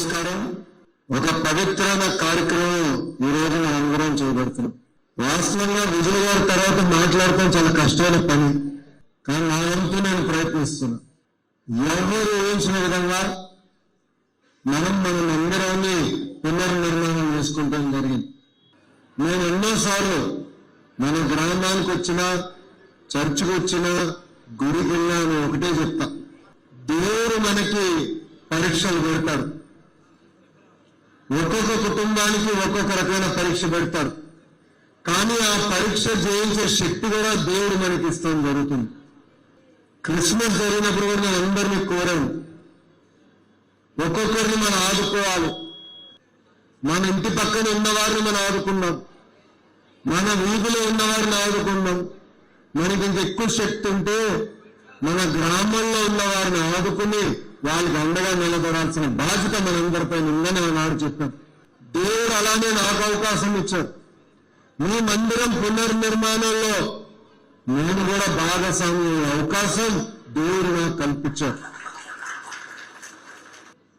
నమస్కారం. ఒక పవిత్రమైన కార్యక్రమం ఈ రోజు మనందరం చేయబడుతున్నాం. వాస్తవంగా విజయ్ గారి తర్వాత మాట్లాడటం చాలా కష్టమైన పని, కానీ నా వంతు నేను ప్రయత్నిస్తున్నా. ఎవరు ఊహించిన విధంగా మనం అందరాన్ని పునర్నిర్మాణం చేసుకుంటాం జరిగింది. నేను ఎన్నోసార్లు మన గ్రామానికి వచ్చినా, చర్చికి వచ్చినా, గుడికి వెళ్ళినా నేను ఒకటే చెప్తా, దేవుడు మనకి పరీక్షలు పెడతాడు. ఒక్కొక్క కుటుంబానికి ఒక్కొక్క రకమైన పరీక్ష పెడతాడు. కానీ ఆ పరీక్ష జయించే శక్తి కూడా దేవుడు మనకి ఇస్తాం జరుగుతుంది. క్రిస్మస్ జరిగినప్పుడు కూడా నేను అందరినీ కోరాను, ఒక్కొక్కరిని మనం ఆదుకోవాలి. మన ఇంటి పక్కన ఉన్నవారిని మనం ఆదుకున్నాం, మన వీధిలో ఉన్నవారిని ఆదుకున్నాం. మనకి ఇంక ఎక్కువ శక్తి ఉంటే మన గ్రామంలో ఉన్నవారిని ఆదుకుని వాళ్ళకి అండగా నిలబడాల్సిన బాధ్యత మనందరిపైన ఉందని ఆనాడు చెప్పాం. దేవుడు అలానే నాకు అవకాశం ఇచ్చాడు. మీ మందిరం పునర్నిర్మాణంలో నేను కూడా భాగస్వామ్య అవకాశం దేవుడు నాకు కల్పించాడు.